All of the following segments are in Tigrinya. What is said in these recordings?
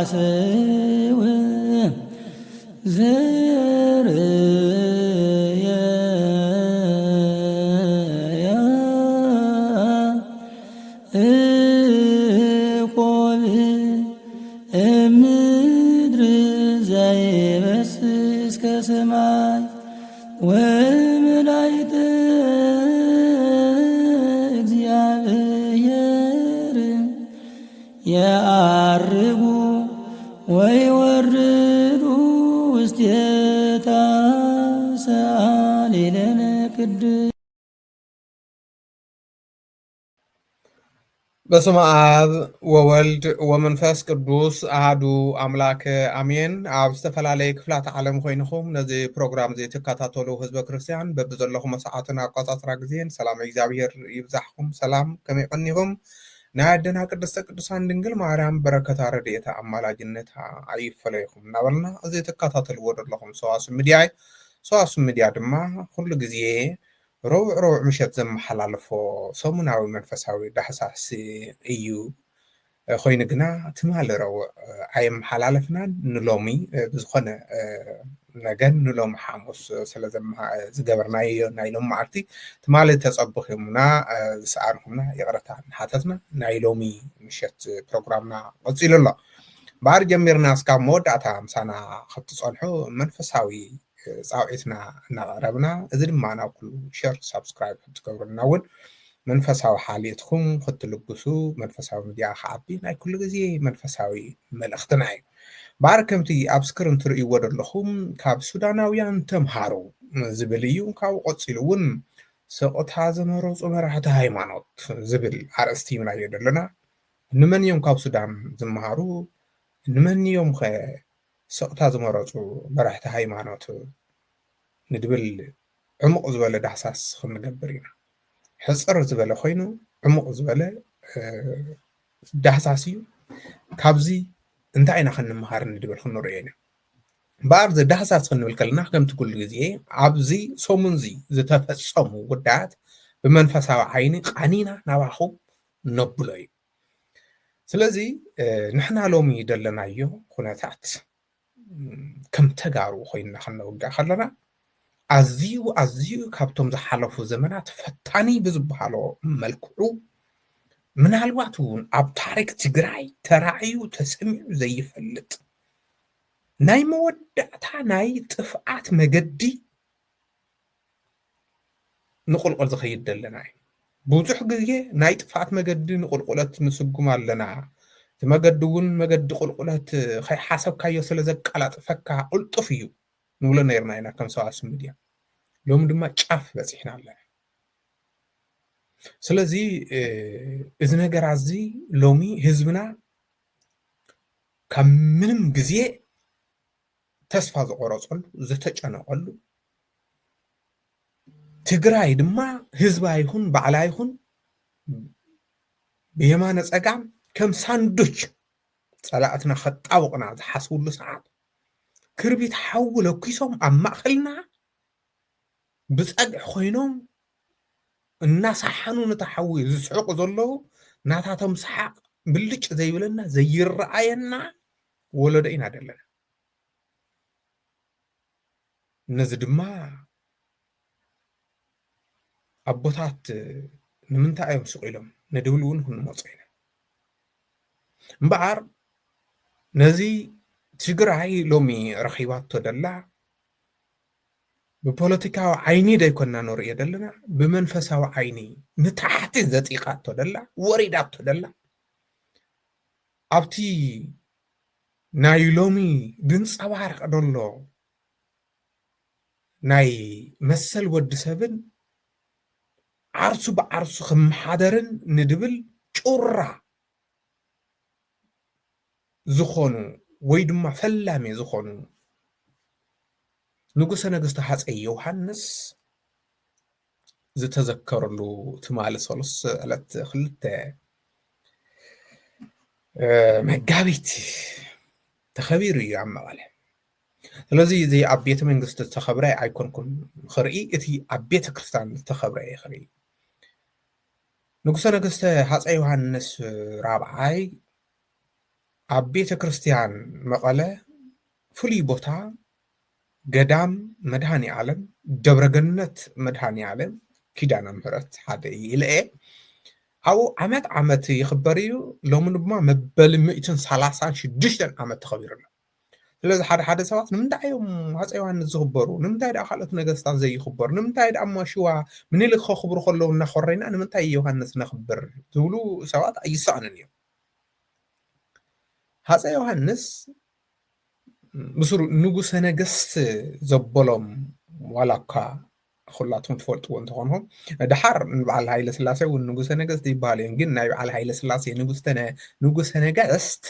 ሰዋስው ዘርየ እቆብ እምድር ዘይበስስ ከሰማይ ወመላእክተ እግዚአብሔር የዐርጉ ወይወርዱ ውስቴታ ሰአሊለነ ቅድስት። በስመ አብ ወወልድ ወመንፈስ ቅዱስ አሐዱ አምላክ አሜን። ኣብ ዝተፈላለየ ክፍላት ዓለም ኮይንኩም ነዚ ፕሮግራም እዚ ትከታተሉ ህዝበ ክርስቲያን በብዘለኹም ሰዓትን ኣቆፃፅራ ግዜን ሰላም እግዚአብሔር ይብዛሕኩም። ሰላም ከመይ ቀኒኹም? ናይ ኣደና ቅድስተ ቅዱሳን ድንግል ማርያም በረከታ ረድኤታ ኣማላጅነታ ኣይፈለይኩም እናበልና እዚ ትከታተልዎ ዘለኹም ሰዋስው ሚድያ እዩ። ሰዋስው ሚድያ ድማ ኩሉ ግዜ ረቡዕ ምሸት ዘመሓላልፎ ሰሙናዊ መንፈሳዊ ዳህሳስ እዩ። ኮይኑ ግና ትማሊ ረቡዕ ኣይመሓላለፍናን ንሎሚ ብዝኾነ ነገር ንሎሚ ሓሙስ ስለ ዝገበርናዮ ናይ ሎሚ መዓልቲ ትማሊ ተፀቢኺሙና ዝሰኣንኩምና ይቕረታ ንሓተትና። ናይ ሎሚ ምሸት ፕሮግራምና ቀፂሉ ኣሎ። ባር ጀሚርና እስካብ መወዳእታ ምሳና ክትፀንሑ መንፈሳዊ ፃውዒትና እናቕረብና እዚ ድማ ናብ ኩሉ ሸር ሳብስክራይብ ክትገብሩና እውን መንፈሳዊ ሓልየትኩም ክትልግሱ መንፈሳዊ ሚድያ ክዓቢ ናይ ኩሉ ግዜ መንፈሳዊ መልእኽትና እዩ። ባር ከምቲ ኣብ ስክሪን ትርእይዎ ዘለኹም ካብ ሱዳናውያን ተምሃሮ ዝብል እዩ። ካብኡ ቀፂሉ እውን ሰቆታ ዝመረፁ መራሕቲ ሃይማኖት ዝብል ኣርእስቲ ይብናዮ ዘለና። ንመን እዮም ካብ ሱዳን ዝመሃሩ? ንመን እዮም ኸ ሰቆታ ዝመረፁ መራሕቲ ሃይማኖት ንድብል ዕሙቕ ዝበለ ዳህሳስ ክንገብር ኢና። ሕፅር ዝበለ ኮይኑ ዕሙቕ ዝበለ ዳህሳስ እዩ። ካብዚ እንታይ ኢና ክንምሃር ንድብል ክንሪኦ ኢና። ባር ዳህሳስ ክንብል ከለና ከምቲ ኩሉ ግዜ ኣብዚ ሰሙን እዚ ዝተፈፀሙ ጉዳያት ብመንፈሳዊ ዓይኒ ቃኒና ናባኹም ነብሎ እዩ። ስለዚ ንሕና ሎሚ ደለናዮ ኩነታት ከም ተጋሩ ኮይንና ክንነውግዕ ከለና ኣዝዩ ካብቶም ዝሓለፉ ዘመናት ፈታኒ ብዝበሃሎ መልክዑ ምናልባት እውን ኣብ ታሪክ ትግራይ ተራእዩ ተሰሚዑ ዘይፈልጥ ናይ መወዳእታ ናይ ጥፍኣት መገዲ ንቁልቁል ዝኸይድ ዘለና እዩ። ብዙሕ ግዜ ናይ ጥፍኣት መገዲ ንቁልቁለት ንስጉም ኣለና። እቲ መገዲ እውን መገዲ ቁልቁለት ከይሓሰብካዮ ስለ ዘቀላጥፈካ ቁልጡፍ እዩ ንብሎ ነርና ኢና ከም ሰዋስው ሚድያ። ሎሚ ድማ ጫፍ በፂሕና ኣለና። ስለዚ እዚ ነገር እዚ ሎሚ ህዝብና ካብ ምንም ግዜ ተስፋ ዝቆረፀሉ ዝተጨነቀሉ፣ ትግራይ ድማ ህዝባ ይኹን ባዕላ ይኹን ብየማነ ፀጋም ከም ሳንዱች ፀላእትና ከጣብቁና ዝሓስብሉ ሰዓት ክርቢት ሓዊ ለኪሶም ኣብ ማእኸልና ብፀግዒ ኮይኖም እናሳሓኑ ነታ ሓዊ ዝስሕቁ ዘለዉ ናታቶም ሰሓቅ ብልጭ ዘይብለና ዘይረኣየና ወለዶ ኢና ዘለና። ነዚ ድማ ኣቦታት ንምንታይ እዮም ስቕ ኢሎም ንድብል እውን ክንመፁ ኢና እምበኣር ነዚ ትግራይ ሎሚ ረኺባቶ ደላ ብፖለቲካዊ ዓይኒ ደይኮንና ንሪኦ ዘለና ብመንፈሳዊ ዓይኒ ንታሕቲ ዘጢቃቶ ደላ ወሪዳቶ ደላ ኣብቲ ናይ ሎሚ ድንፀባርቕ ደሎ ናይ መሰል ወዲ ሰብን ዓርሱ ብዓርሱ ክመሓደርን ንድብል ጩራ ዝኾኑ ወይ ድማ ፈላሜ ዝኾኑ ንጉሰ ነገስት ሃፀይ ዮሃንስ ዝተዘከረሉ ትማሊ 3 ዕለት 2 መጋቢት ተኸቢሩ እዩ ኣብ መቐለ። ስለዚ እዚ ኣብ ቤተ መንግስቲ ዝተኸብረ ኣይኮንኩን ክርኢ፣ እቲ ኣብ ቤተ ክርስቲያን ዝተኸብረ ክርኢ። ንጉሰ ነገስት ሃፀይ ዮሃንስ ራብዓይ ኣብ ቤተ ክርስቲያን መቐለ ፍሉይ ቦታ ገዳም መድሃኒ ዓለም ደብረገነት መድሃኒ ዓለም ኪዳነ ምህረት ሓደ ይልአ ኣብኡ ዓመት ይኽበር እዩ ሎሚ ድማ መበል 136 ዓመት ተኸቢሩ ኣሎ ስለዚ ሓደ ሰባት ንምንታይ እዮም ሃፀይ ዮሃንስ ዝኽበሩ ንምንታይ ደኣ ካልኦት ነገስታት ዘይኽበሩ ንምንታይ ደኣ ሽዋ ምኒልክ ከኽብሩ ከለዉ እናኮረይና ንምንታይ ዮሃንስ ነኽብር ዝብሉ ሰባት ኣይሰኣንን እዮም ሃፀይ ዮሃንስ ምስሩ ንጉሰ ነገስት ዘበሎም ዋላ እኳ ኩላትኩም ትፈልጥዎ እንትኾንኩም ድሓር ንበዓል ሃይለ ስላሴ እውን ንጉሰ ነገስት ይበሃል እዮም ግን ናይ በዓል ሃይለ ስላሴ ንጉሰ ነገስት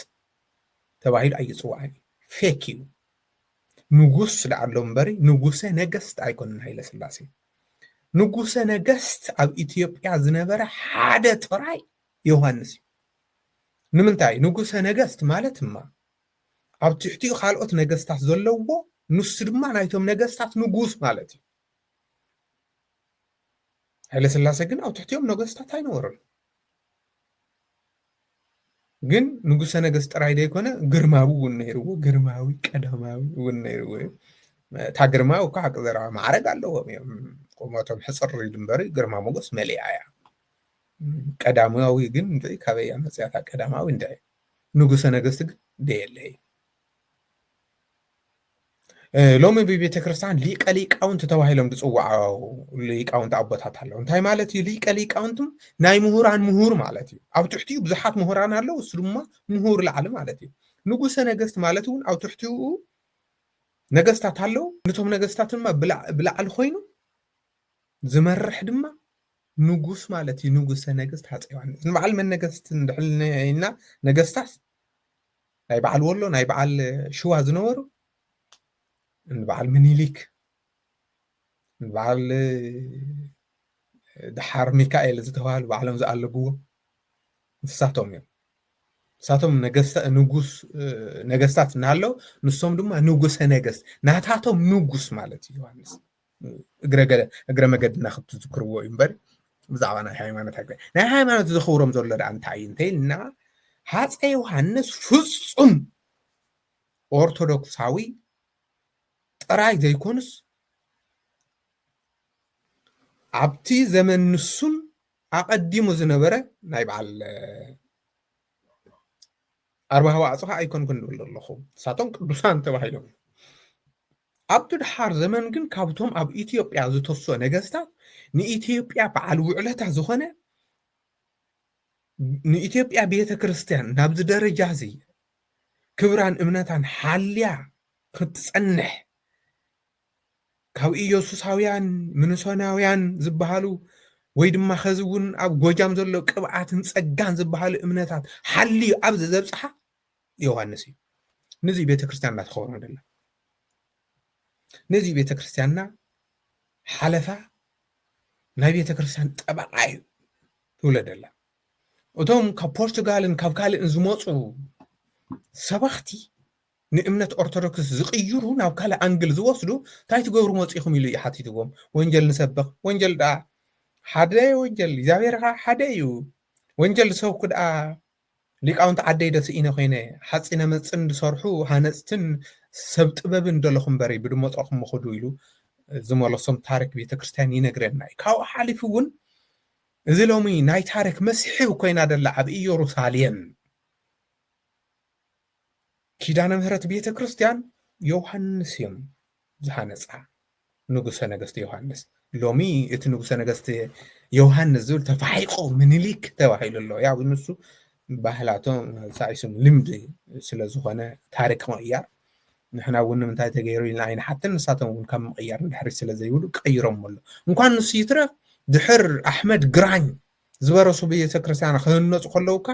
ተባሂሉ ኣይፅዋዕን ፌክ እዩ ንጉስ ዳኣሎ እምበሪ ንጉሰ ነገስት ኣይኮነን ሃይለ ስላሴ ንጉሰ ነገስት ኣብ ኢትዮጵያ ዝነበረ ሓደ ጥራይ ዮሃንስ እዩ ንምንታይ ንጉሰ ነገስት ማለት እማ ኣብ ትሕቲኡ ካልኦት ነገስታት ዘለዎ ንሱ ድማ ናይቶም ነገስታት ንጉስ ማለት እዩ ሃይለ ስላሴ ግን ኣብ ትሕቲኦም ነገስታት ኣይነበሩን ግን ንጉሰ ነገስት ጥራይ ደይኮነ ግርማዊ እውን ነይርዎ ግርማዊ ቀዳማዊ እውን ነይርዎ እታ ግርማዊ እኳ ሓቂ ዘረባ ማዕረግ ኣለዎም እዮም ቁመቶም ሕፅር ኢሉ እምበሪ ግርማ ሞገስ መሊኣ እያ ቀዳማዊ ግን እንታይ ካበያ መፅያታ ቀዳማዊ እንታይ ንጉሰ ነገስት ግን ደየለ ሎሚ ብቤተ ክርስቲያን ሊቀ ሊቃውንት ተባሂሎም ዝፅዋዑ ሊቃውንት ኣቦታት ኣለዉ እንታይ ማለት እዩ ሊቀ ሊቃውንት ናይ ምሁራን ምሁር ማለት እዩ ኣብ ትሕቲኡ ብዙሓት ምሁራን ኣለዉ እሱ ድማ ምሁር ላዕሊ ማለት እዩ ንጉሰ ነገስት ማለት እውን ኣብ ትሕቲኡ ነገስታት ኣለዉ ነቶም ነገስታት ድማ ብላዕሊ ኮይኑ ዝመርሕ ድማ ንጉስ ማለት እዩ ንጉሰ ነገስት ሃፀይ ዮሃንስ ንበዓል መን ነገስት እንድሕልና ነገስታት ናይ በዓል ወሎ ናይ በዓል ሽዋ ዝነበሩ ንበዓል ምኒልክ ንበዓል ድሓር ሚካኤል ዝተባሃሉ ባዕሎም ዝኣለግዎ ንሳቶም እዮም ንሳቶም ንጉስ ነገስታት እናሃለው ንሶም ድማ ንጉሰ ነገስት ናታቶም ንጉስ ማለት እዩ ዮሃንስ እግረ መገድና ክትዝክርዎ እዩ እምበሪ ብዛዕባ ናይ ሃይማኖት ኣይኮነ ናይ ሃይማኖት ዘኽብሮም ዘሎ ዳኣ እንታይ እዩ እንተይልና ሃፀይ ዮሃንስ ፍፁም ኦርቶዶክሳዊ ጥራይ ዘይኮንስ ኣብቲ ዘመን ንሱን ኣቐዲሙ ዝነበረ ናይ በዓል ኣርባሃ ዋዕፅኻ ኣይኮንኩን ንብል ኣለኹ ንሳቶም ቅዱሳን ተባሂሎም ኣብቲ ድሓር ዘመን ግን ካብቶም ኣብ ኢትዮጵያ ዝተወስኦ ነገስታት ንኢትዮጵያ በዓል ውዕለታ ዝኾነ ንኢትዮጵያ ቤተ ክርስቲያን ናብዚ ደረጃ እዚ ክብራን እምነታን ሓልያ ክትፀንሕ ካብ ኢየሱሳውያን ምንሶናውያን ዝበሃሉ ወይ ድማ ከዚ እውን ኣብ ጎጃም ዘሎ ቅብኣትን ፀጋን ዝበሃሉ እምነታት ሓልዩ ኣብዚ ዘብፅሓ ዮሃንስ እዩ ነዚ ቤተክርስትያን እናተኸብሮ ደላ ነዚ ቤተክርስትያንና ሓለፋ ናይ ቤተክርስትያን ጠበቃ እዩ ትብለ ደላ እቶም ካብ ፖርቱጋልን ካብ ካልእን ዝመፁ ሰባኽቲ ንእምነት ኦርቶዶክስ ዝቕይሩ ናብ ካልእ ኣንግል ዝወስዱ እንታይ ትገብሩ መፂኹም ኢሉ ይሓቲትዎም ወንጀል ንሰብኽ ወንጀል ደኣ ሓደ ወንጀል እግዚኣብሔር ሓደ እዩ ወንጀል ዝሰብኩ ደኣ ሊቃውንቲ ዓደይ ደስ ኢነ ኮይነ ሓፂነ መፅን ዝሰርሑ ሃነፅትን ሰብ ጥበብን ደለኹም እምበሪ ብድመፆኹም መኽዱ ኢሉ ዝመለሶም ታሪክ ቤተክርስትያን ይነግረና እዩ ካብኡ ሓሊፉ እውን እዚ ሎሚ ናይ ታሪክ መስሒብ ኮይና ደላ ኣብ ኢየሩሳሌም ኪዳነ ምህረት ቤተ ክርስቲያን ዮሃንስ እዮም ዝሃነፃ ንጉሰ ነገስት ዮሃንስ ሎሚ እቲ ንጉሰ ነገስት ዮሃንስ ዝብል ተፋሒቆ ምኒልክ ተባሂሉ ኣሎ ያው ንሱ ባህላቶም ሳይሱም ልምዲ ስለ ዝኾነ ታሪክ ምቕያር ንሕና እውን ንምንታይ ተገይሩ ኢልና ኣይንሓትን ንሳቶም እውን ካብ ምቕያር ንድሕሪ ስለ ዘይብሉ ቀይሮም ኣሎ እንኳን ንሱ ይትረፍ ድሕር ኣሕመድ ግራኝ ዝበረሱ ቤተ ክርስቲያን ክህነፁ ከለውካ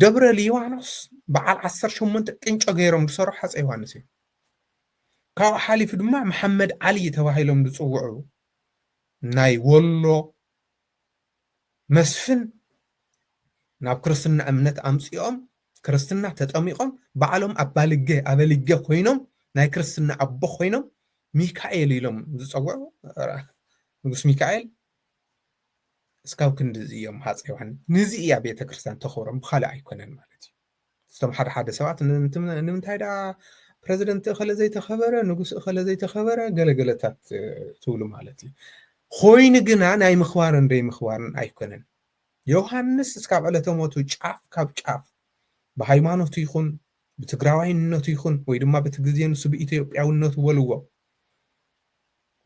ደብረ ሊባኖስ በዓል 18 ቅንጮ ገይሮም ዝሰርሑ ሃፀይ ዮሃንስ እዩ ካብኡ ሓሊፉ ድማ መሐመድ ዓሊ ተባሂሎም ዝፅውዑ ናይ ወሎ መስፍን ናብ ክርስትና እምነት ኣምፂኦም ክርስትና ተጠሚቖም ባዕሎም ኣበልጌ ኮይኖም ናይ ክርስትና ኣቦ ኮይኖም ሚካኤል ኢሎም ዝፀውዑ ንጉስ ሚካኤል እስካብ ክንዲ እዮም ሃፀይ ዮሃንስ ነዚ እያ ቤተክርስትያን ተኽብሮም ብካልእ ኣይኮነን ማለት እዩ استم حد سبعت نمنتاي دا بريزيدنت خلا زي تخبره نقص خلا زي تخبره قلقلتات تولو مالتي خوين جنا ناي مخوارن دي مخوارن أيكونن يوحنس اسكاب على تموتو جاف كاب جاف بهايمانوتو يخون بتقراوينوتو يخون ወይ ድማ በትግዚያኑ ስብ ኢትዮጵያውነቱ ወልዎ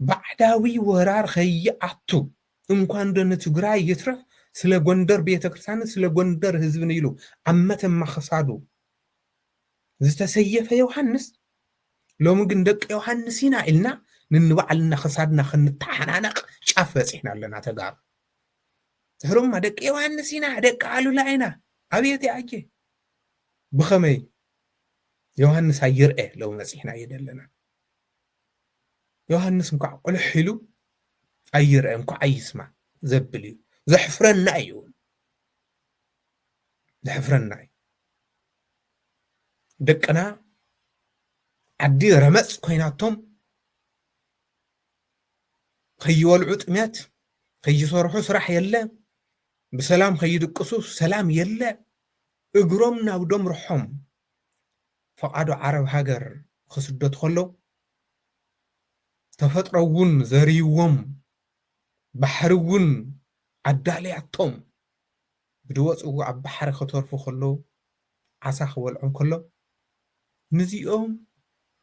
ባዕዳዊ ወራር ኸይአቱ እንኳን ደነ ትግራይ ይትረፍ ስለ ጎንደር ቤተክርስቲያን ስለ ጎንደር ህዝብን ይሉ አመተ ማخሳዱ ዝተሰየፈ ዮሐንስ ሎሙ ግን ደቅ ዮሐንስና ኢልና ንንባዕልና خሳድና ክንተሓናነቅ ጫፍ በጽሕና ኣለና ተጋሩ ተህሩም ደቅ ዮሐንስና ደቅ አሉላ አይና አብየት ያጄ بخمي يوحنس هيرئ لو مسيحنا يدلنا يوحنس مكع قل حلو أيرئ مكع يسمع زبلي زحفرنا أيون زحفرنا أي دكنا عدي رمس كويناتهم خيو العتمات خيو صرحو صرح يلا بسلام خيو دقصو سلام يلا اقرمنا ودم رحهم فقادو عرب هاجر خسدت خلو تفترون زريوم بحرون عدالي عطم بدوات او عب بحر خطرفو خلو عسا خولعون كله نزيهم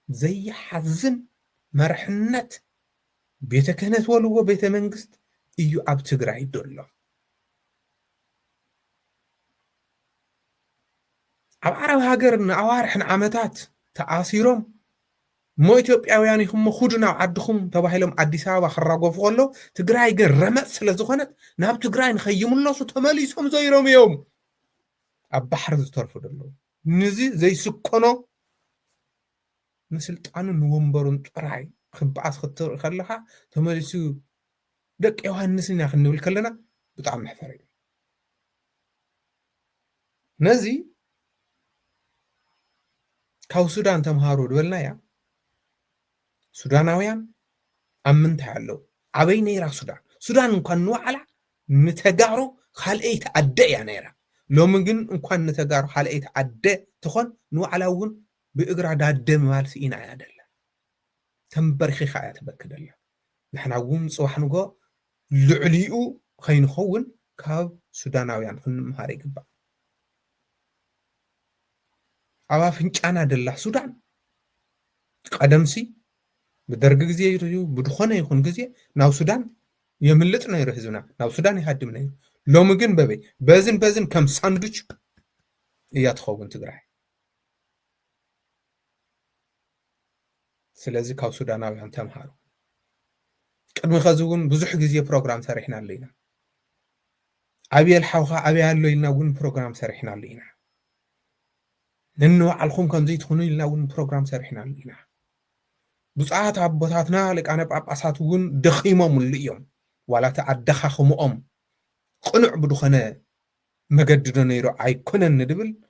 زي حزن مرحنت بيت كهنت ولو بيت منجست ايو عب تقرعي دولو عرب هاجرنا عوارحن عمتات تأثيرهم مو إثيوبياوያን ይኹም خدنا عدخم ተባሂሎም አዲስ አበባ خراغوف خلو ትግራይ ግን ረመጽ ስለዝኾነት ናብ ትግራይ ንኸይምለሱ ተመሊሶም ዘይሮም እዮም ኣብ ባሕር ዝተርፉ ደሎ ንዚ ዘይስኮኖ ንስልጣኑን ወንበሩን ጥራይ ክባኣስ ክትርኢ ከለኻ ተመሊሱ ደቅ ዮሐንስን ክንብል ከለና ብጣዕሚ መሕፈሪ ነዚ ካው ሱዳን ተምሃሩ ድበልና ያ ሱዳናውያን አምንታ ያለው አበይ ነይራ ሱዳን እንኳን ንዋዕላ ንተጋሩ ካልአይ ተዓደ ያ ነይራ ሎሚ ግን እንኳን ንተጋሩ ካልአይ ተዓደ ትኾን ንዋዕላውን ብእግራ ዳደ ማለት ኢና ያደለ ተንበርኺኻ ያ ተበክደላ ንሕናውን ጽዋሕ ንጎ ልዕሊኡ ከይንኸውን ካብ ሱዳናውያን ክንምሃር ይግባእ አባ ፍንጫና ደላ ሱዳን ቀደምሲ بدرج جزية يرجو بدخانة يكون جزية ناو سودان يملتنا يرهزنا ناو سودان يهدمنا لو مجن ببي بازن كم ساندويتش ياتخوون تقرأ سلازي كاو سوداناو ينتم هارو قد مخزون بزح جزية برنامج سرحنا لينا أبي الحوخة أبي هاللو يناون برنامج سرحنا لينا لأنه على كان زيت خوني يناون برنامج سرحنا لينا بصعات عبوتاتنا لك أنا بأساتون دخيمة مليهم ولا تعدخخمهم قنع بدخنة مجددنا يرو عيكونا ندبل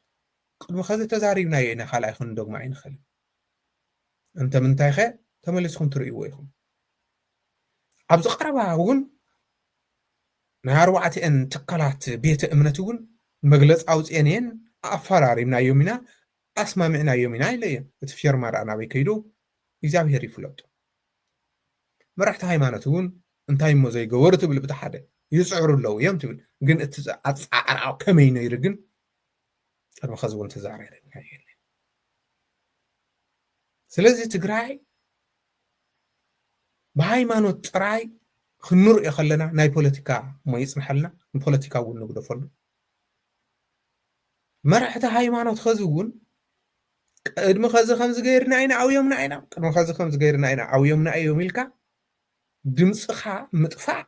قد مخزت تزاريبنا ينا خلا يخون دوغ معين خلي أنت من تايخة تملسكم تريويهم عبز قربا ون نهار وقت أن تقلات بيت أمنتون مجلس أوز إنين أفراري من يومنا أسمع معنا يومنا إليه تفير مرأنا بكيدو እግዚአብሔር ይፍለጡ መራሕቲ ሃይማኖቱን እንታይ ሞ ዘይገበሩ ትብል ብታሓደ ይጽዕሩ ለው እዮም ትብል ግን እቲ ኣጻዕራው ከመይ ነይሩ ግን ቀድሞ ከዝውን ተዛረረኛ የለ ስለዚ ትግራይ በሃይማኖት ጥራይ ክንርኦ ከለና ናይ ፖለቲካ ሞ ይጽንሐልና ፖለቲካ እውን ንግደፈሉ መራሕቲ ሃይማኖት ከዝውን قدم خذ خمس غيرنا عينا أو يومنا عينا قدم خذ خمس غيرنا عينا أو يومنا أيو ملكا دمسخها مدفع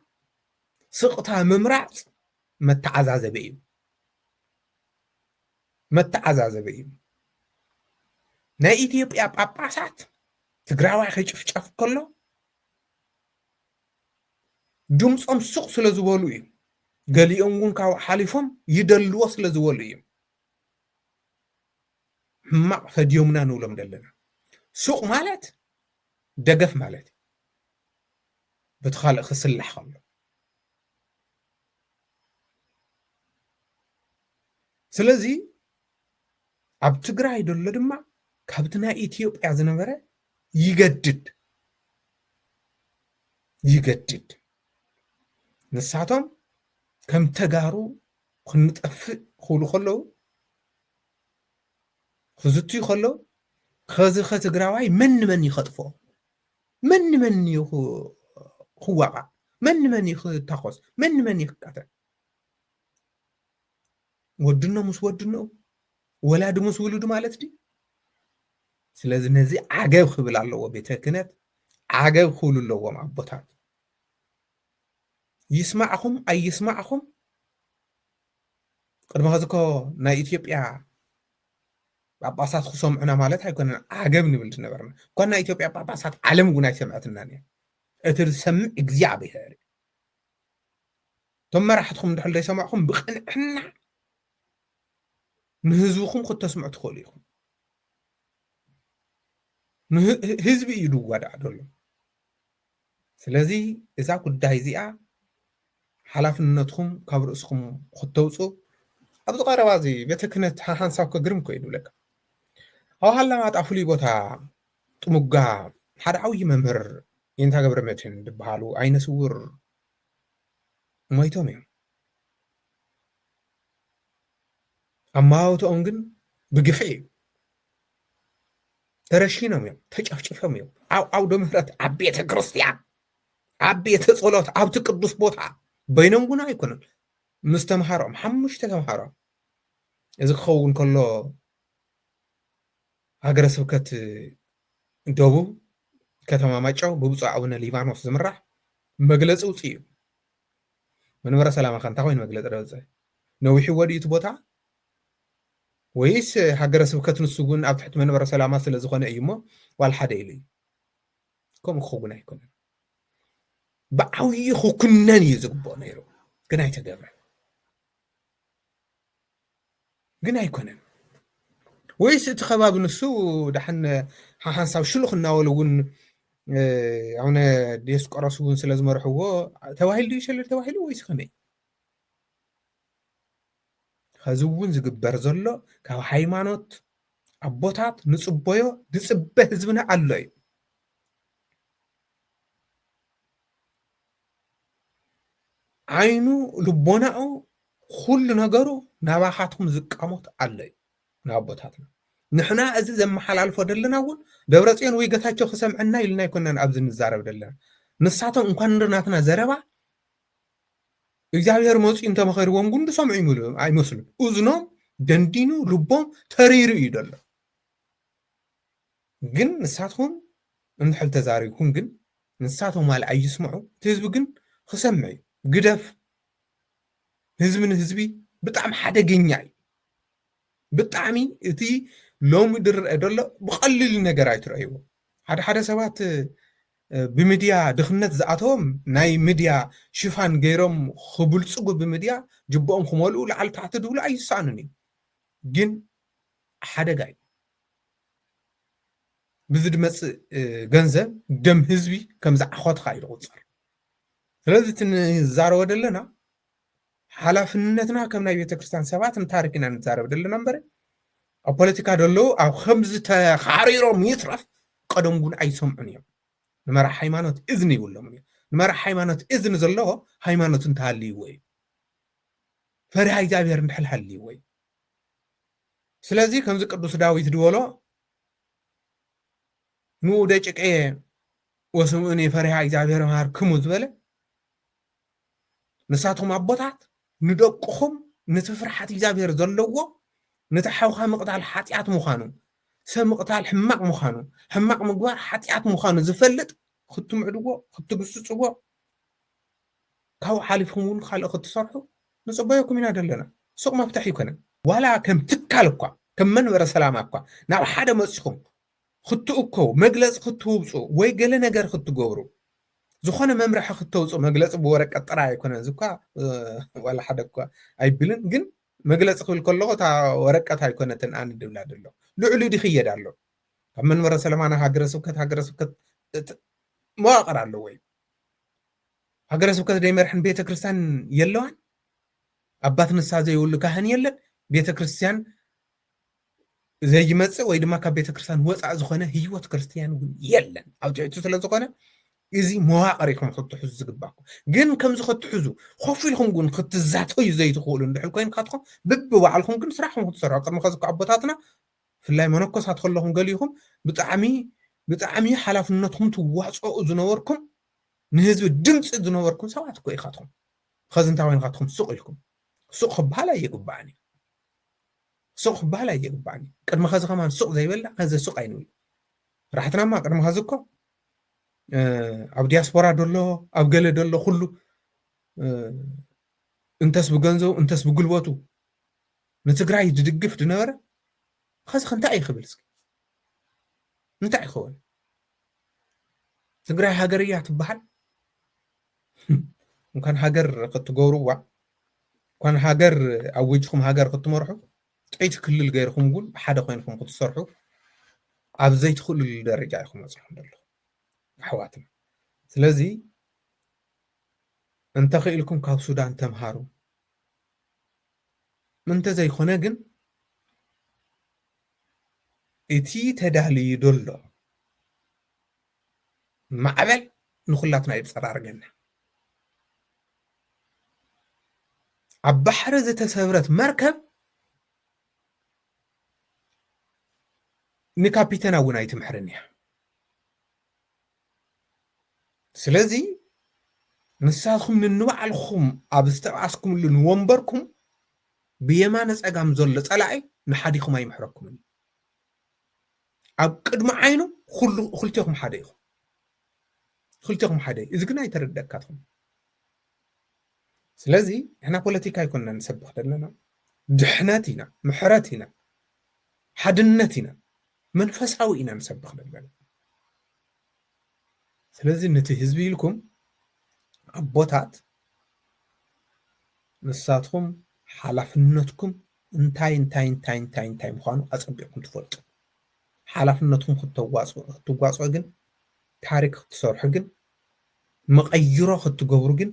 سقطها ممرات متعزاز بيم نا إثيوبيا باباسات تقراوا خي شف كله دمصم سوق سلازولو يم قاليهم ون كاو حالفهم يدلوا سلازولو يم ما فديومنا نولم دلنا سوق مالت دقف مالت بتخالق خسلح خلو سلازي ኣብ ትግራይ ደሎ ድማ ካብቲ ናይ ኢትዮጵያ ዝነበረ ይገድድ ንሳቶም ከም ተጋሩ ክንጠፍእ ክብሉ ከለዉ ክዝትዩ ከለዉ ከዚ ከትግራዋይ መን ይኸጥፎ መን ክዋቃዕ መን ክታኮስ መን ይክቃተል ወድኖ ምስ ወድኖ ወላዲ ምስ ውሉዱ ማለት ዲ ስለዚ ነዚ ዓገብ ክብል ኣለዎ ቤተ ክህነት ዓገብ ክብሉ ኣለዎም ኣቦታት ይስማዕኹም ኣይስማዕኹም ቅድሚ ከዚኮ ናይ ኢትዮጵያ ጳጳሳት ክሰምዑና ማለት ኣይኮነን ዓገብ ንብል ነበርና እኳ ናይ ኢትዮጵያ ጳጳሳት ዓለም እውን ኣይሰምዐትና እኒአ እቲ ዝሰምዕ እግዚኣብሔር እቶም መራሕትኩም እንድሕር ዘይሰማዕኹም ብቅንዕና ንህዝብኩም ክተስምዑ ትኽእሉ ኢኹም ህዝቢ እዩ ድዋዳእ ደሎ ስለዚ እዛ ጉዳይ እዚኣ ሓላፍነትኩም ካብ ርእስኩም ክተውፁ ኣብዚ ቀረባ እዚ ቤተ ክህነት ሓንሳብ ከግርም ኮይኑ ይብለካ ኣብ ሃላማጣ ፍሉይ ቦታ ጥሙጋ ሓደ ዓብዪ መምህር ይንታ ገብረ መድህን ዝበሃሉ ዓይነ ስውር ሞይቶም እዮም ኣማውትኦም ግን ብግፍዒ እዩ ተረሺኖም እዮም ተጨፍጭፎም እዮም ኣብ ዓውደ ምህረት ኣብ ቤተ ክርስቲያን ኣብ ቤተ ጸሎት ኣብቲ ቅዱስ ቦታ በይኖም ጉና ኣይኮነን ምስ ተምሃሮም 5 ተምሃሮም እዚ ክኸውን ከሎ ሃገረ ስብከት ደቡብ ከተማ ማይጨው ብብፁዕ ኣቡነ ሊባኖስ ዝምራሕ መግለፂ ውፅእ እዩ መንበረ ሰላማ ከንታ ኮይኑ መግለፂ ደውፅእ ነዊሕ ወዲእቲ ቦታ ወይስ ሃገረ ስብከት ንሱ እውን ኣብ ትሕቲ መንበረ ሰላማ ስለ ዝኾነ እዩ እሞ ዋል ሓደ ኢሉ እዩ ከምኡ ክኸውን ኣይኮነን ብዓብዪ ክኩነን እዩ ዝግብኦ ነይሩ ግን ኣይተገብረን ግን ኣይኮነን ወይስ እቲ ከባቢ ንሱ ዳሕን ሓንሳብ ሽሉኽ እናበሉ እውን ኣቡነ ዲዮስቆሮስ እውን ስለ ዝመርሕዎ ተባሂሉ ይሸለል ተባሂሉ ወይስ ከመይ ከዚ እውን ዝግበር ዘሎ ካብ ሃይማኖት ኣቦታት ንፅበዮ ዝፅበ ህዝብና ኣሎ እዩ ዓይኑ ልቦናኡ ኩሉ ነገሩ ናባኻትኩም ዝቃሞት ኣሎ እዩ ንኣቦታትና ንሕና እዚ ዘመሓላልፎ ደለና እውን ደብረፅዮን ወይ ገታቸው ክሰምዐና ኢልና ይኮነን ኣብዚ ንዛረብ ደለና ንሳቶም እንኳን ንርናትና ዘረባ እግዚኣብሔር መፅኡ እንተመኸርዎም ግን ሰምዑ ይምሉ ኣይመስሉን እዝኖም ደንዲኑ ልቦም ተሪሩ እዩ ደሎ ግን ንሳትኩም እንድሕር ተዛሪብኩም ግን ንሳቶም ማለ ኣይስምዑ እቲ ህዝቢ ግን ክሰምዕ እዩ ግደፍ ህዝቢ ንህዝቢ ብጣዕሚ ሓደገኛ እዩ ብጣዕሚ እቲ ሎሚ ድርአ ደሎ ብቐሊል ነገር ኣይትረእይዎ ሓደ ሰባት ብሚድያ ድኽነት ዝኣተዎም ናይ ሚድያ ሽፋን ገይሮም ክብልፅጉ ብሚድያ ጅቦኦም ክመልኡ ላዕሊ ታሕቲ ድብሉ ኣይሰኣኑን እዩ ግን ሓደጋ እዩ ብዚ ድመፅእ ገንዘብ ደም ህዝቢ ከም ዝዓኸትካ እዩ ዝቁፀር ስለዚ እቲ ንዛረቦ ደለና ሓላፍነትና ከም ናይ ቤተክርስትያን ሰባት ንታሪክ ኢና ንዛረብ ደለና እምበረ ኣብ ፖለቲካ ደለዉ ኣብ ከምዚ ተኻሪሮም ይትረፍ ቀደም እውን ኣይሰምዑን እዮም ንመራሒ ሃይማኖት እዝኒ ይብሎም እዩ ንመራሒ ሃይማኖት እዝኒ ዘለዎ ሃይማኖት እንተሃልይዎ እዩ ፈሪሃ እግዚኣብሔር እንድሕር ሃልይዎ እዩ ስለዚ ከምዚ ቅዱስ ዳዊት ድበሎ ንኡ ደጭቀየ ወስምዑኒ ፈሪሃ እግዚኣብሔር መሃርክሙ ዝበለ ንሳቶም ኣቦታት ንደቅኹም ነቲ ፍርሓት እግዚኣብሔር ዘለዎ ነቲ ሓውካ ምቕታል ሓጢኣት ምዃኑ ሰብ ምቕታል ሕማቕ ምዃኑ ሕማቕ ምግባር ሓጢኣት ምዃኑ ዝፈልጥ ክትምዕድዎ ክትግስፅዎ ካብኡ ሓሊፍኩም እውን ካልእ ክትሰርሑ ንፅበየኩም ኢና ደለና ሱቕ መፍትሒ ይኮነን ዋላ ከም ትካል እኳ ከም መንበረ ሰላማ እኳ ናብ ሓደ መፂኹም ክትእከቡ መግለፂ ክትውፅኡ ወይ ገለ ነገር ክትገብሩ ዝኾነ መምርሒ ክተውፅኡ መግለፂ ብወረቀት ጥራይ ኣይኮነን እዚ እኳ ዋላ ሓደ እኳ ኣይብልን ግን መግለፂ ክብል ከለኹ እታ ወረቀት ኣይኮነትን ኣነ ድብላ ደሎ ልዕሉ ድክየድ ኣሎ ካብ መንበረ ሰላማና ሃገረ ስብከት መዋቕር ኣለዎ እዩ ሃገረ ስብከት ደይመርሕን ቤተ ክርስቲያን የለዋን ኣባት ንሳ ዘይብሉ ካህን የለን ቤተ ክርስቲያን زي يمص ወይ ድማ ካብ ቤተ ክርስቲያን ወፃእ ዝኾነ ህይወት ክርስቲያን እውን የለን ኣብ ትሕቱ ስለ ዝኾነ እዚ መዋቕር ኢኹም ክትሕዙ ዝግባእኩም ግን ከምዚ ክትሕዙ ኮፍ ኢልኩም ግን ክትዛተዩ ዘይትኽእሉ እንድሕር ኮይንካትኩም በብባዕልኩም ግን ስራሕኩም ክትሰርሑ ቅድሚ ከዚ ኣቦታትና ብፍላይ መነኮሳት ከለኹም ገሊኹም ብጣዕሚ ሓላፍነትኩም ትዋፅኡ ዝነበርኩም ንህዝቢ ድምፂ ዝነበርኩም ሰባት እኮ ኢኻትኩም ከዚ እንታይ ኮይንካትኩም ሱቕ ኢልኩም ሱቕ ክበሃል ኣይግባእን ሱቕ ክበሃል ኣይግባእን ቅድሚ ከዚ ከማን ሱቕ ዘይበላ ከዚ ሱቕ ኣይንብል ራሕትናማ ቅድሚ ከዚ እኮ ኣብ ዲያስፖራ ደሎ ኣብ ገለ ደሎ ኩሉ እንተስ ብገንዘቡ እንተስ ብጉልበቱ ንትግራይ ዝድግፍ ዝነበረ ከዚ እንታይ ይኽብል እስኪ እንታይ ይኸውን ትግራይ ሃገር እያ ትበሃል እንኳን ሃገር ክትገብሩዋ እንኳን ሃገር ኣውጅኹም ሃገር ክትመርሑ ጥይቲ ክልል ገይርኩም እውን ብሓደ ኮይንኩም ክትሰርሑ ኣብ ዘይትኽእሉ ደረጃ ኢኹም በፂሕኩም ዘለኹም ኣሕዋትና ስለዚ እንተኽኢልኩም ካብ ሱዳን ተምሃሩ ምንተ ዘይኮነ ግን እቲ ተዳልዩ ደሎ ማዕበል ንኩላትና ይፀራርገና ኣብ ባሕሪ ዝተሰብረት መርከብ ንካፒተና እውን ኣይትምሕርን እያ ስለዚ ንሳትኩም ንንባዕልኩም ኣብ ዝተባኣስኩምሉ ንወንበርኩም ብየማነ ፀጋም ዘሎ ፀላኢ ንሓዲኹም ኣይምሕረኩምን ኣብ ቅድሚ ዓይኑ ክልቲኹም ሓደ ኢኹም ክልቲኹም ሓደ እዚ ግን ኣይተረደእካትኩም ስለዚ እሕና ፖለቲካ ይኮንና ንሰብኽ ዘለና ድሕነት ኢና ምሕረት ኢና ሓድነት ኢና መንፈሳዊ ኢና ንሰብኽ ዘለና ስለዚ ነቲ ህዝቢ ኢልኩም ኣቦታት ንሳትኩም ሓላፍነትኩም እንታይ ምዃኑ ኣፀቢቕኩም ትፈልጡ ሓላፍነትኩም ክትዋፅኡ ግን ታሪክ ክትሰርሑ ግን መቐይሮ ክትገብሩ ግን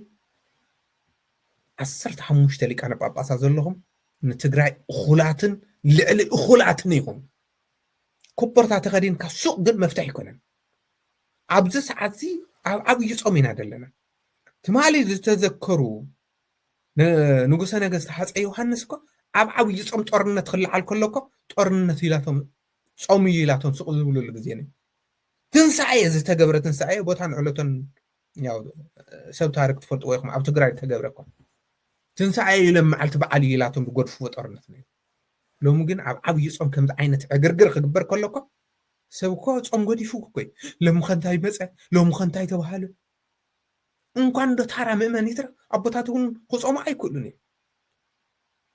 15 ሊቃነ ጳጳሳት ዘለኹም ንትግራይ እኹላትን ልዕሊ እኹላትን ኢኹም ኮቦርታ ተኸዲንካ ሱቕ ግን መፍትሒ ይኮነን ኣብዚ ሰዓት እዚ ኣብ ዓብዪ ፆም ኢና ዘለና ትማሊ ዝተዘከሩ ንጉሰ ነገስት ሃፀይ ዮሃንስ እኮ ኣብ ዓብዪ ፆም ጦርነት ክለዓል ከሎ እኮ ጦርነት ኢላቶም ፆም እዩ ኢላቶም ሱቕ ዝብልሉ ግዜ ነው ትንሳኤ ዝተገብረ ትንሳኤ ቦታን ዕለቶን ያው ሰብ ታሪክ ትፈልጥዎ ኢኹም ኣብ ትግራይ ተገብረ እኮ ትንሳኤ ኢሎም መዓልቲ በዓል እዩ ኢላቶም ዝጎድፍዎ ጦርነት ነው ሎሚ ግን ኣብ ዓብዪ ፆም ከምዚ ዓይነት ዕግርግር ክግበር ከሎ እኮ ሰብ እኮ ፆም ጎዲፉ እኮ ሎሚ ከ እንታይ መፀ ሎሚ ከ እንታይ ተባሃለ እንኳን ዶ ታራ ምእመን ይትረ ኣቦታት እውን ክፆሙ ኣይክእሉን እዮም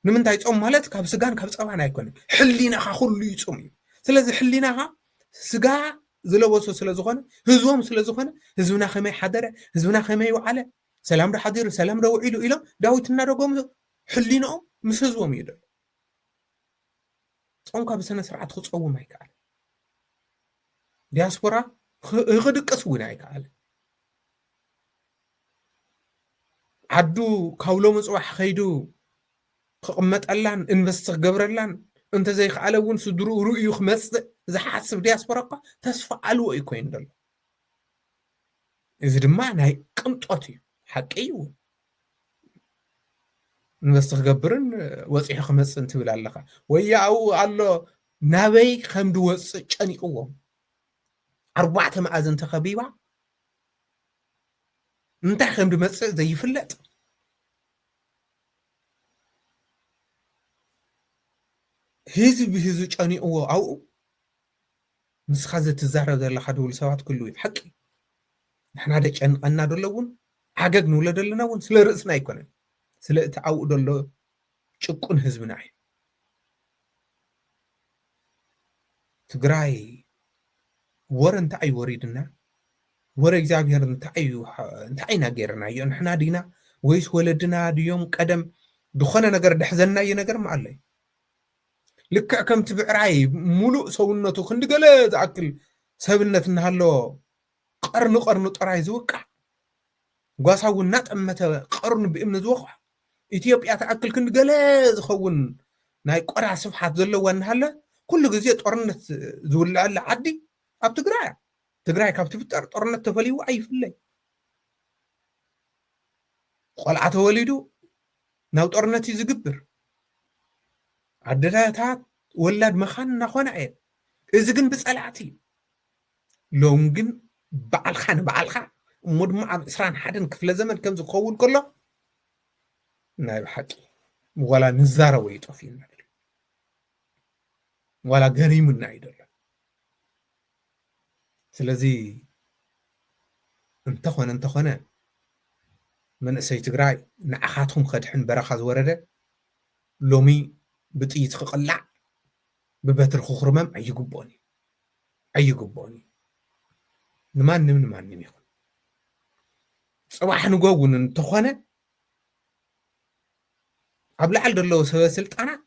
ንምንታይ ፆም ማለት ካብ ስጋን ካብ ፀባን ኣይኮነን ሕሊናኻ ኩሉ ይፆም እዩ ስለዚ ሕሊናኻ ስጋ ዝለበሶ ስለዝኾነ ህዝቦም ስለዝኾነ ህዝብና ከመይ ሓደረ ህዝብና ከመይ ወዓለ ሰላም ዶ ሓዲሩ ሰላም ዶ ውዒሉ ኢሎም ዳዊት እናደጎም ሕሊንኦም ምስ ህዝቦም እዩ ደሎ ፆምካ ብስነ ስርዓት ክፀውም ኣይከኣል ዲያስፖራ ክድቅስ እውን ኣይከኣል ዓዱ ካብሎ ምፅዋሕ ከይዱ ክቕመጠላን ኢንቨስት ክገብረላን እንተዘይከኣለ እውን ስድርኡ ርእዩ ክመፅእ ዝሓስብ ዲያስፖራ እኳ ተስፋ ኣልዎ እዩ ኮይኑ ደሎ እዚ ድማ ናይ ቅንጦት እዩ ሓቂ እዩ ኢንቨስት ክገብርን ወፂሑ ክመፅእ እንትብል ኣለካ ወያኡ ኣሎ ናበይ ከም ድወፅእ ጨኒቕዎም 4 መኣዝን ተኸቢባ እንታይ ከም ድመፅእ ዘይፍለጥ ህዝቢ ጨኒቕዎ ኣብኡ ንስኻ ዘትዛረብ ዘለካ ድብሉ ሰባት ኩሉ እዩ ሓቂ ንሕና ደጨንቐና ደሎ እውን ዓገግ ንብሎ ዘለና እውን ስለ ርእስና ኣይኮነን ስለ እቲ ኣብኡ ደሎ ጭቁን ህዝብና እዩ ትግራይ ወረ እንታይ እዩ ወሪድና ወረ እግዚኣብሔር እንታይ ኢና ገይርናዮ ንሕና ዲና ወይስ ወለድና ድዮም ቀደም ድኾነ ነገር ድሕዘናዮ ነገር ማኣለይ ልክዕ ከምቲ ብዕራይ ሙሉእ ሰውነቱ ክንዲገለ ዝኣክል ሰብነት እናሃለዎ ቀርኑ ጥራይ ዝውቃዕ ጓሳ እውን እናጠመተ ቀርኑ ብእምኒ ዝወቕዖ ኢትዮጵያ ተኣክል ክንዲገለ ዝኸውን ናይ ቆዳ ስፍሓት ዘለዋ እናሃለ كل جزء طرنت زولع عدي أب تجرأ كاب تفتر طرنت تفليو أي فلي قلعة وليدو ناو طرنت يزقبر عدلاتات ولاد مخان نخونا عين إذا جن بس قلعتي لون جن بعل خان مدمع إسران حدن كفل زمن كم زخون كله نايب حكي ولا نزارة ويتوفين ولا قريم النايدر سلازي انت خنا من سيتقراي نعخاتهم خدحن برخز ورده لومي بطيت قلع ببتر خخرمم أي قبوني نمان يخون صباح نقوون انتخونا قبل عالد الله سلسلت أنا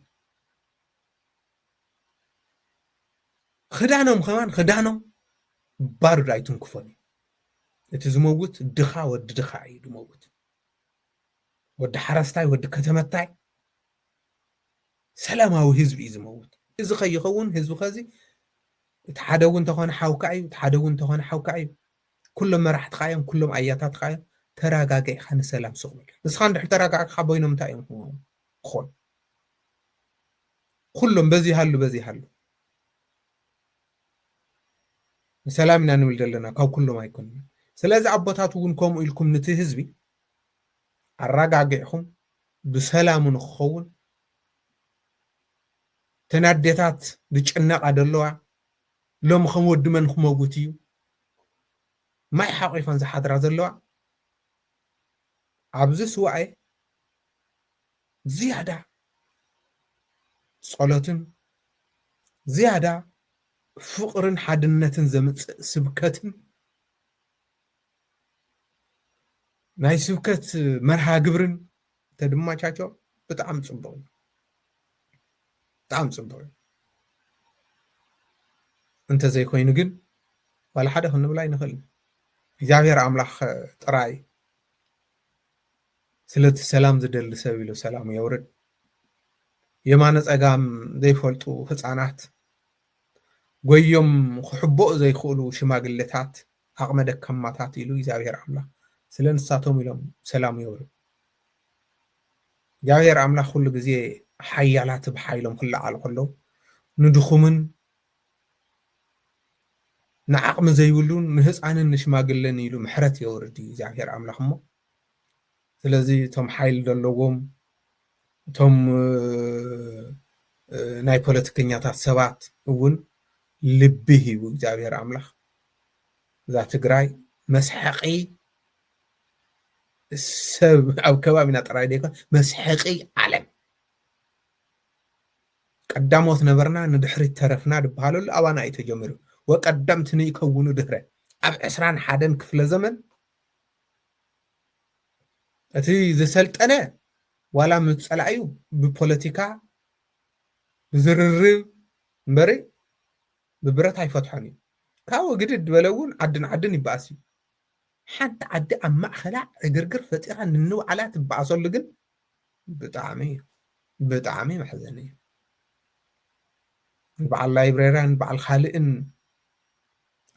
خدانهم بارو رايتون كفوني اتزموت دخا ود دخا يدموت ود حرستاي ود كتمتاي سلاماوي حزب يزموت إذا خيخون حزب خزي تحدون تخون حوكعي كلهم راح تقايم كلهم اياتات قايم تراغاغي خان سلام سوبل بس خان دحر تراغاغ خبوينم تايم خون كلهم بزي هالو سلامنا نولد لنا كاو كلهم ايكون سلازي عبوتات ون كوم إلكم نتي حزبي አራጋጊዕኹም ብሰላም ንኽኸውን ተናዴታት ዝጭነቃ ዘለዋ ሎም ከም ወዲ መን ክመውት እዩ ማይ ሓቂፈን ዝሓድራ ዘለዋ ኣብዚ ስዋኤ ዝያዳ ጸሎትን ዝያዳ ፍቅርን ሓድነትን ዘምጽእ ስብከትን ናይ ስብከት መርሃ ግብርን ተድማቻቸው በጣም ጽቡቅ እንተ ዘይኮይኑ ግን ዋላ ሓደ ክንብላ ይንኽእል እግዚአብሔር አምላኽ ጥራይ ስለቲ ሰላም ዝደሊ ሰብ ኢሉ ሰላም የውርድ የማነ ጸጋም ዘይፈልጡ ህፃናት ጎዮም ክሕቦእ ዘይኽእሉ ሽማግሌታት አቅመ ደካማታት ኢሉ እግዚአብሔር አምላኽ ስለ ንሳቶም ኢሎም ሰላም የውርድ እግዚአብሔር አምላኽ ሁሉ ጊዜ ሓያላት ብሓይሎም ክለዓሉ ከለው ንድኹምን ንዓቅሚ ዘይብሉን ንህፃንን ንሽማግለን ኢሉ ምሕረት የውርድ እግዚአብሔር አምላኽ እሞ ስለዚ ቶም ሓይል ዘለዎም ቶም ናይ ፖለቲከኛታት ሰባት እውን ልቢ ሂቡ እግዚአብሔር አምላኽ እዛ ትግራይ መስሐቂ ሰብ ኣብ ከባቢና ጥራይ ደይኮን መስሐቂ ዓለም ቀዳሞት ነበርና ንድሕሪት ተረፍና ድበሃለሉ ኣባና እዩ ተጀሚሩ ወቀዳምቲ ንይከውኑ ድህረ ኣብ 21 ክፍለ ዘመን እቲ ዝሰልጠነ ዋላ ምጸላዩ ብፖለቲካ ዝርርብ እምበሪ ብብረት ኣይፈትሖን እዩ ካብኡ ግድድ በለውን ዓድን ይበኣስ እዩ ሓንቲ ዓዲ ኣብ ማእኸላ ዕግርግር ፈጢራ ንንባዕላ ትበኣሰሉ ግን ብጣዕሚ መሕዘኒ እዩ በዓል ላይብረሪያን በዓል ካልእን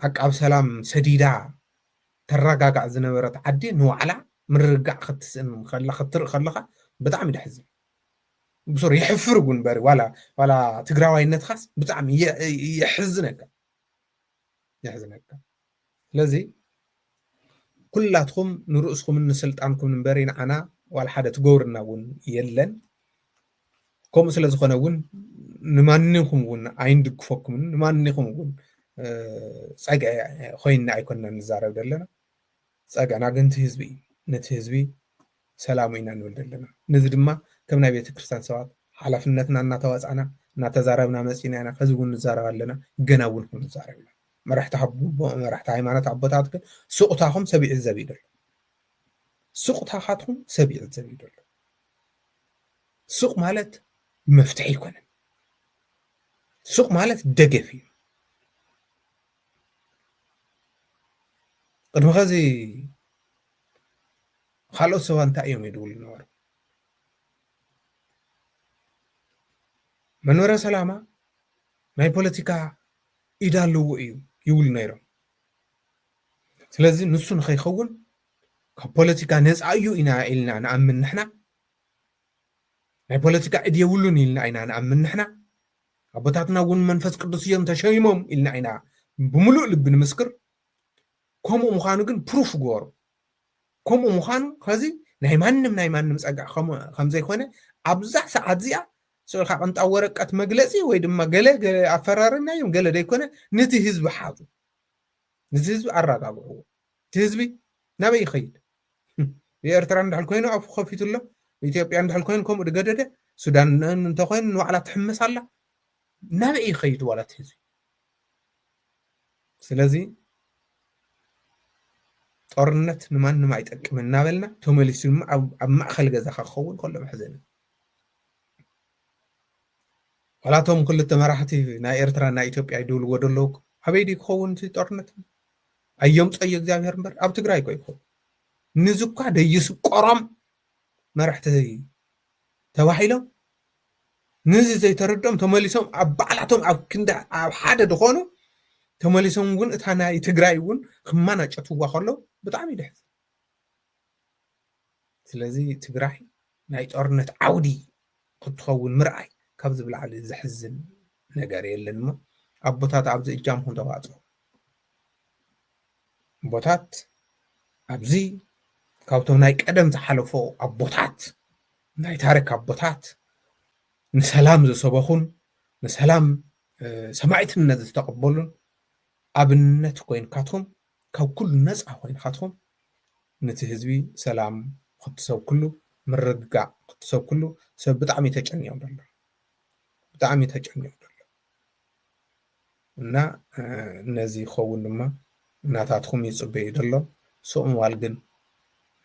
ዓቃብ ሰላም ሰዲዳ ተረጋጋዕ ዝነበረት ዓዲ ንዋዕላ ምርግጋዕ ክትስእን ክትርኢ ከለካ ብጣዕሚ ደሕዝን ብሱር ይሕፍር እውን በሪ ዋላ ትግራዋይነትካስ ብጣዕሚ ይሕዝነካ ስለዚ ኩላትኩም ንርእስኩም ንስልጣንኩም ንበሪ ንዓና ዋላ ሓደ ትገብርና እውን የለን ከምኡ ስለ ዝኾነ እውን ንማንኹም እውን ኣይንድግፈኩምን ንማንኹም እውን ፀግዐ ኮይንና ኣይኮንና ንዛረብ ዘለና ፀግዐና ግን እቲ ህዝቢ እዩ ነቲ ህዝቢ ሰላሙ ኢና ንብል ዘለና ነዚ ድማ ከም ናይ ቤተክርስትያን ሰባት ሓላፍነትና እናተዋፅዕና እናተዛረብና መፂና ኢና ከዚ እውን ንዛረብ ኣለና ገና እውን ክንዛረብ ኢና መራሕቲ ሃይማኖት ኣቦታት ግን ስቁታኹም ሰቢዕ ዘብ ይደሎ ስቁታኻትኩም ሰቢዕ ዘብ ይደሎ ሱቅ ማለት መፍትሒ ይኮነን ሱቅ ማለት ደገፍ እዩ ቅድሚ ኸዚ ካልኦት ሰባት እንታይ እዮም ይድውሉ ነበሩ መንበረ ሰላማ ናይ ፖለቲካ ኢዳ ኣለዎ እዩ ይብል ነይሮም ስለዚ ንሱ ንኸይኸውን ካብ ፖለቲካ ነፃ እዩ ኢና ኢልና ንኣምን ንሕና ናይ ፖለቲካ ዕድ የብሉን ኢልና ኢና ንኣምን ንሕና ኣቦታትና እውን መንፈስ ቅዱስ እዮም ተሸይሞም ኢልና ኢና ብምሉእ ልቢ ንምስክር ከምኡ ምዃኑ ግን ፕሩፍ ገበሩ ከምኡ ምዃኑ ከዚ ናይ ማንም ፀጋዕ ከም ዘይኮነ ኣብዛ ሰዓት እዚኣ ስልካ ቅንጣ ወረቀት መግለፂ ወይ ድማ ገለ ኣፈራርና እዮም ገለ ደይኮነ ነቲ ህዝቢ ሓዙ ነቲ ህዝቢ ኣረጋግዕዎ እቲ ህዝቢ ናበይ ይኸይድ ብኤርትራ እንዳሕል ኮይኑ ኣፉ ከፊቱ ኣሎ ኢትዮጵያ እንዳሕል ኮይኑ ከምኡ ድገደደ ሱዳን እንተኮይኑ ንባዕላ ትሕመስ ኣላ ናበይ ይኸይድ ዋላ እቲ ህዝቢ ስለዚ ጦርነት ንማንም ኣይጠቅምን እናበልና ተመሊሱ ድማ ኣብ ማእኸል ገዛኻ ክኸውን ከሎ መሕዘኒ ወላቶም ክልተ መራሕቲ ናይ ኤርትራ ናይ ኢትዮጵያ ይድብልዎ ደለዉ ኣበይ ዲ ክኸውን እቲ ጦርነት ኣየምፀዮ እግዚኣብሔር እምበር ኣብ ትግራይ ኮ ይኸውን ንዝኳ ደይስቆሮም መራሕቲ ተባሂሎም ንዚ ዘይተረድኦም ተመሊሶም ኣብ ባዕላቶም ኣብ ክንዳ ኣብ ሓደ ድኾኑ ተመሊሶም እውን እታ ናይ ትግራይ እውን ክመናጨትዋ ከለዉ ብጣዕሚ ይድሕዝ ስለዚ ትግራይ ናይ ጦርነት ዓውዲ ክትኸውን ምርኣይ ካብ ዝብላዕሊ ዘሕዝን ነገር የለን እሞ ኣቦታት ኣብዚ እጃምኩም ተዋፅኡ ኣቦታት ኣብዚ ካብቶም ናይ ቀደም ዝሓለፎ ኣቦታት ናይ ታሪክ ኣቦታት ንሰላም ዝሰበኹን ንሰላም ሰማዕትነት ዝተቐበሉን ኣብነት ኮይንካትኩም ካብ ኩሉ ነፃ ኮይንካትኩም ነቲ ህዝቢ ሰላም ክትሰብክሉ ምርግጋዕ ክትሰብክሉ ሰብ ብጣዕሚ ተጨንዮም ደሎ ብጣዕሚ ተጨንዮም ደሎ እና ነዚ ይኸውን ድማ እናታትኩም ይፅበዩ ደሎ ስቕምዋል ግን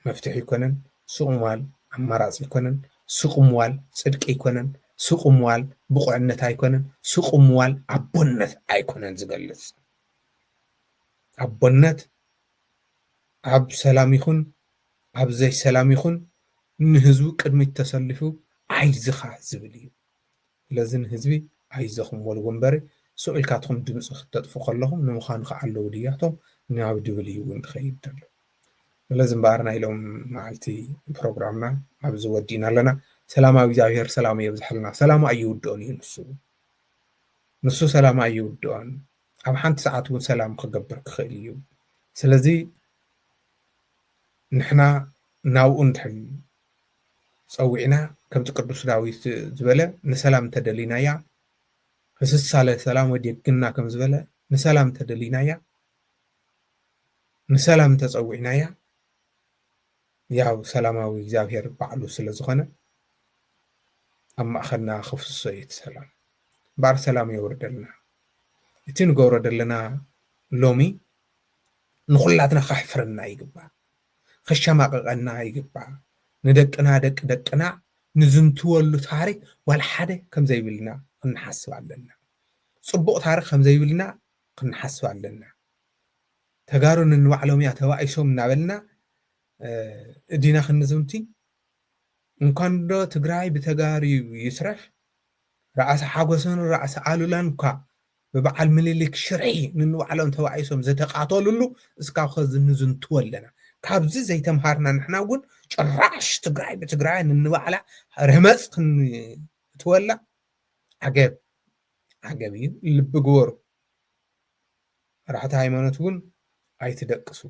መፍትሒ ይኮነን ስቕምዋል ኣማራፂ ይኮነን ስቕምዋል ፅድቂ ይኮነን ስቕምዋል ብቑዕነት ኣይኮነን ስቕምዋል ኣቦነት ኣይኮነን ዝገልፅ ኣቦነት ኣብ ሰላም ይኹን ኣብ ዘይ ሰላም ይኹን ንህዝቡ ቅድሚት ተሰሊፉ ዓይዝኻ ዝብል እዩ ስለዚ ንህዝቢ ዓይዘኹም በልዎ እምበሪ ስኡልካትኩም ድምፂ ክተጥፉ ከለኹም ንምዃኑ ከዓ ኣለዉ ድያቶም ናብ ድብል እዩ እውን ትኸይድ ደሎ ስለዚ እምበኣርና ኢሎም መዓልቲ ፕሮግራምና ኣብዚ ወዲእና ኣለና ሰላማዊ እግዚኣብሔር ሰላም የብዝሐልና ሰላሙ ኣይውድኦን እዩ ንሱ ሰላም ኣይውድኦን ኣብ ሓንቲ ሰዓት እውን ሰላም ክገብር ክኽእል እዩ ስለዚ ንሕና ናብኡ እንድሕር ፀዊዕና ከምቲ ቅዱስ ዳዊት ዝበለ ንሰላም ተደሊናያ ህስሳለ ሰላም ወዲግና ከም ዝበለ ንሰላም ተደሊናያ ንሰላም ተፀዊዕናያ ያው ሰላማዊ እግዚኣብሔር ባዕሉ ስለ ዝኾነ ኣብ ማእኸልና ክፍስሶ እዩ እቲ ሰላም እምበኣር ሰላም የውርደልና እቲ ንገብሮ ዘለና ሎሚ ንኩላትና ከሕፍረና ይግባእ ከሸማቀቀና ይግባእ ንደቅና ደቅና ንዝንትወሉ ታሪክ ዋላ ሓደ ከም ዘይብልና ክንሓስብ ኣለና ፅቡቕ ታሪክ ከም ዘይብልና ክንሓስብ ኣለና ተጋሩ ንባዕሎም እያ ተባኢሶም እናበልና እዲና ክንዝምቲ እንኳን ዶ ትግራይ ብተጋሩ ይስረፍ ረኣሰ ሓጎስን ረኣሰ ኣሉላን እኳ ብበዓል ምኒልክ ሽርዒ ንባዕሎም ተባኢሶም ዝተቃተሉሉ እስካብ ኸዚ ንዝንትው ኣለና ካብዚ ዘይተምሃርና ንሕና እውን ጭራሽ ትግራይ ብትግራይ ንባዕላ ረመፅ ክትወላ ዓገብ እዩ ልቢ ግበሩ ራሕቲ ሃይማኖት እውን ኣይትደቅሱ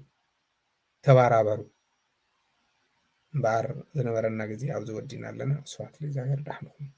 ተባራበሩ እምበኣር ዝነበረና ግዜ ኣብዚ ወዲና ኣለና ስብሓት ለእግዚኣብሔር ዳሕንኹም